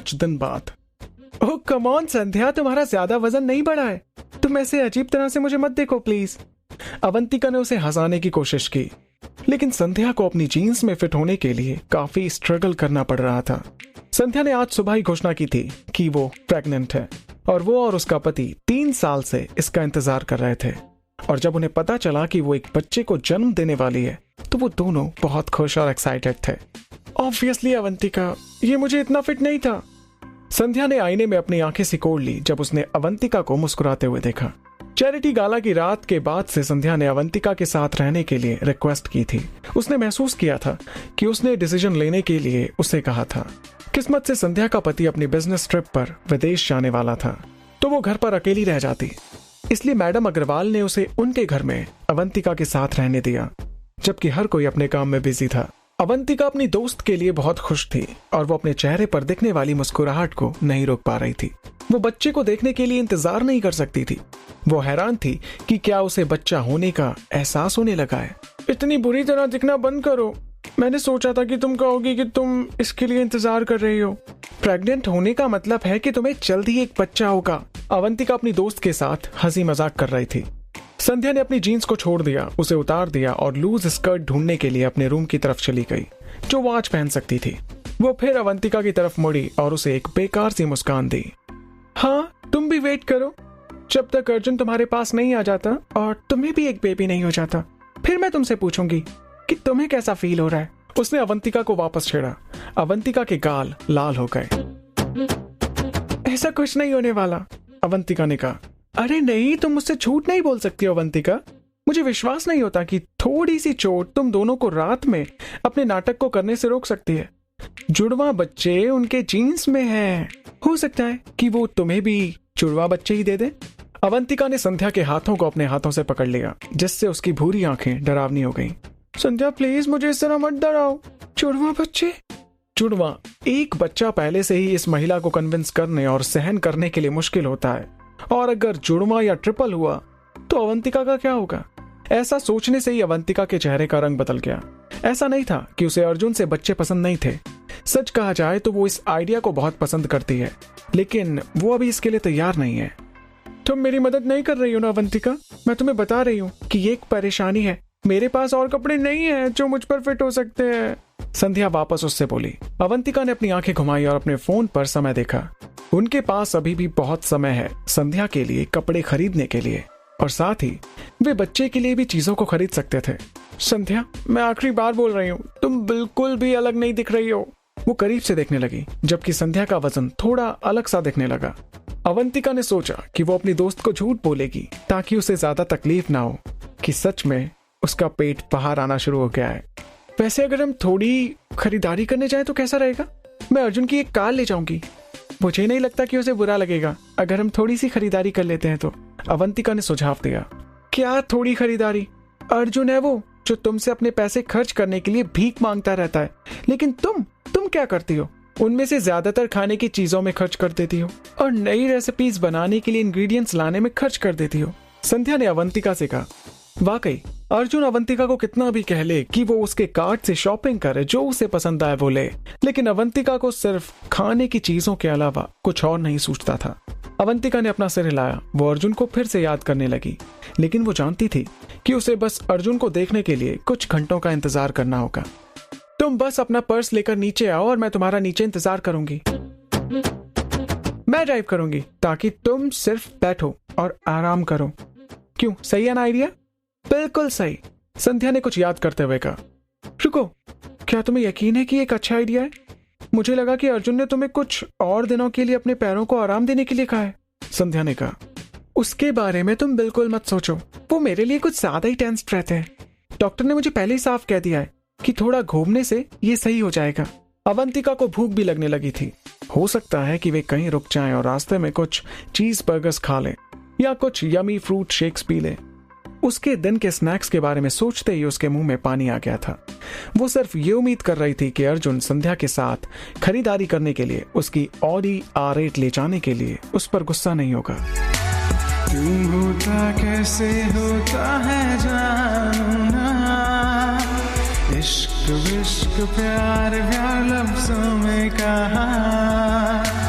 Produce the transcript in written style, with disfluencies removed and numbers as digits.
कुछ दिन बाद। ओह कम ऑन संध्या, तुम्हारा ज्यादा वजन नहीं बढ़ा है, तुम ऐसे अजीब तरह से मुझे मत देखो प्लीज। अवंतिका ने उसे हंसाने की कोशिश की, लेकिन संध्या को अपनी जीन्स में फिट होने के लिए काफी स्ट्रगल करना पड़ रहा था। संध्या ने आज सुबह ही घोषणा की थी कि वो प्रेग्नेंट है और वो और उसका पति 3 साल से इसका इंतजार कर रहे थे। और जब उन्हें पता चला कि वो एक बच्चे को जन्म देने वाली है तो वो दोनों बहुत खुश और एक्साइटेड थे। ऑब्वियसली अवंतिका, ये मुझे इतना फिट नहीं था। संध्या ने आईने में अपनी आंखें सिकोड़ ली जब उसने अवंतिका को मुस्कुराते हुए देखा। चैरिटी गाला की रात के बाद से संध्या ने अवंतिका के साथ रहने के लिए रिक्वेस्ट की थी। उसने महसूस किया था कि उसने डिसीजन लेने के लिए उसे कहा था। किस्मत से संध्या का पति अपनी बिजनेस ट्रिप पर विदेश जाने वाला था, तो वो घर पर अकेली रह जाती। इसलिए मैडम अग्रवाल ने उसे उनके घर में अवंतिका के साथ रहने दिया, जबकि हर कोई अपने काम में बिजी था। अवंतिका अपनी दोस्त के लिए बहुत खुश थी और वो अपने चेहरे पर दिखने वाली मुस्कुराहट को नहीं रोक पा रही थी। वो बच्चे को देखने के लिए इंतजार नहीं कर सकती थी। वो हैरान थी कि क्या उसे बच्चा होने का एहसास होने लगा है। इतनी बुरी तरह दिखना बंद करो, मैंने सोचा था कि तुम कहोगी कि तुम इसके लिए इंतजार कर रही हो। प्रेग्नेंट होने का मतलब है कि तुम्हें जल्द ही एक बच्चा होगा। अवंतिका अपनी दोस्त के साथ हंसी मजाक कर रही थी। संध्या ने अपनी जीन्स को छोड़ दिया, उसे उतार दिया और लूज स्कर्ट ढूंढने के लिए अपने रूम की तरफ चली गई जो वो आज पहन सकती थी। वो फिर अवंतिका की तरफ मुड़ी और उसे एक बेकार सी मुस्कान दी। हाँ, तुम भी वेट करो जब तक अर्जुन तुम्हारे पास नहीं आ जाता और तुम्हें भी एक बेबी नहीं हो जाता, फिर मैं तुमसे पूछूंगी कि तुम्हें कैसा फील हो रहा है। उसने अवंतिका को वापस छेड़ा। अवंतिका के गाल लाल हो गए। ऐसा कुछ नहीं होने वाला, अवंतिका ने कहा। अरे नहीं, तुम मुझसे झूठ नहीं बोल सकती हो अवंतिका। मुझे विश्वास नहीं होता कि थोड़ी सी चोट तुम दोनों को रात में अपने नाटक को करने से रोक सकती है। जुड़वा बच्चे उनके जीन्स में है, हो सकता है कि वो तुम्हें भी जुड़वा बच्चे ही दे दे। अवंतिका ने संध्या के हाथों को अपने हाथों से पकड़ लिया, जिससे उसकी भूरी आंखें डरावनी हो गईं। संध्या प्लीज मुझे इस तरह मत डराओ। जुड़वा बच्चे? जुड़वा एक बच्चा पहले से ही इस महिला को कन्विंस करने और सहन करने के लिए मुश्किल होता है, और अगर जुड़वा या ट्रिपल हुआ तो अवंतिका का क्या होगा? ऐसा सोचने से ही अवंतिका के चेहरे का रंग बदल गया। ऐसा नहीं था कि उसे अर्जुन से बच्चे पसंद नहीं थे। सच कहा जाए तो वो इस आइडिया को बहुत पसंद करती है, लेकिन वो अभी इसके लिए तैयार नहीं है। तुम मेरी मदद नहीं कर रही हो ना अवंतिका? मैं तुम्हें बता रही हूँ कि ये एक परेशानी है। मेरे पास और कपड़े नहीं है जो मुझ पर फिट हो सकते हैं। संध्या वापस उससे बोली। अवंतिका ने अपनी आंखें घुमाई और अपने फोन पर समय देखा। उनके पास अभी भी बहुत समय है संध्या के लिए कपड़े खरीदने के लिए, और साथ ही वे बच्चे के लिए भी चीजों को खरीद सकते थे। संध्या, मैं आखिरी बार बोल रही हूँ, तुम बिल्कुल भी अलग नहीं दिख रही हो। वो करीब से देखने लगी, जबकि संध्या का वजन थोड़ा अलग सा दिखने लगा। अवंतिका ने सोचा कि वो अपनी दोस्त को झूठ बोलेगी ताकि उसे ज्यादा तकलीफ ना हो कि सच में उसका पेट बाहर आना शुरू हो गया है। वैसे अगर हम थोड़ी खरीदारी करने जाए तो कैसा रहेगा? मैं अर्जुन की एक कार ले जाऊंगी। मुझे नहीं लगता कि उसे बुरा लगेगा अगर हम थोड़ी सी खरीदारी कर लेते हैं तो। अवंतिका ने सुझाव दिया। क्या थोड़ी खरीदारी? अर्जुन है वो जो तुमसे अपने पैसे खर्च करने के लिए भीख मांगता रहता है, लेकिन तुम क्या करती हो? उनमें से ज्यादातर खाने की चीजों में खर्च कर देती हो और नई रेसिपीज बनाने के लिए इंग्रेडिएंट्स लाने में खर्च कर देती हो। संध्या ने अवंतिका से कहा। वाकई अर्जुन अवंतिका को कितना भी कह ले कि वो उसके कार्ट से शॉपिंग करे, जो उसे पसंद आए वो ले, लेकिन अवंतिका को सिर्फ खाने की चीजों के अलावा कुछ और नहीं सूझता था। अवंतिका ने अपना सिर हिलाया। वो अर्जुन को फिर से याद करने लगी, लेकिन वो जानती थी कि उसे बस अर्जुन को देखने के लिए कुछ घंटों का इंतजार करना होगा। तुम बस अपना पर्स लेकर नीचे आओ और मैं तुम्हारा नीचे इंतजार करूंगी। मैं ड्राइव करूंगी ताकि तुम सिर्फ बैठो और आराम करो। क्यों, सही है ना आइडिया? बिल्कुल सही, संध्या ने कुछ याद करते हुए कहा। रुको, क्या तुम्हें यकीन है कि एक अच्छा आइडिया है? मुझे लगा कि अर्जुन ने तुम्हें कुछ और दिनों के लिए अपने पैरों को आराम देने के लिए कहा है। संध्या ने कहा। उसके बारे में तुम बिल्कुल मत सोचो, वो मेरे लिए कुछ ज्यादा ही टेंस्ड रहते हैं। डॉक्टर ने मुझे पहले ही साफ कह दिया है कि थोड़ा घूमने से ये सही हो जाएगा। अवंतिका को भूख भी लगने लगी थी। हो सकता है कि वे कहीं रुक जाएं और रास्ते में कुछ चीज बर्गर्स खा लें या कुछ यमी फ्रूट शेक्स पी लें। उसके दिन के स्नैक्स के बारे में सोचते ही उसके मुंह में पानी आ गया था। वो सिर्फ ये उम्मीद कर रही थी कि अर्जुन संध्या के साथ खरीदारी करने के लिए उसकी ऑडी R8 ले जाने के लिए उस पर गुस्सा नहीं होगा। क्यों होता कैसे होता है जानना, इश्क इश्क विश्क प्यार प्यार लफ्जों में कहा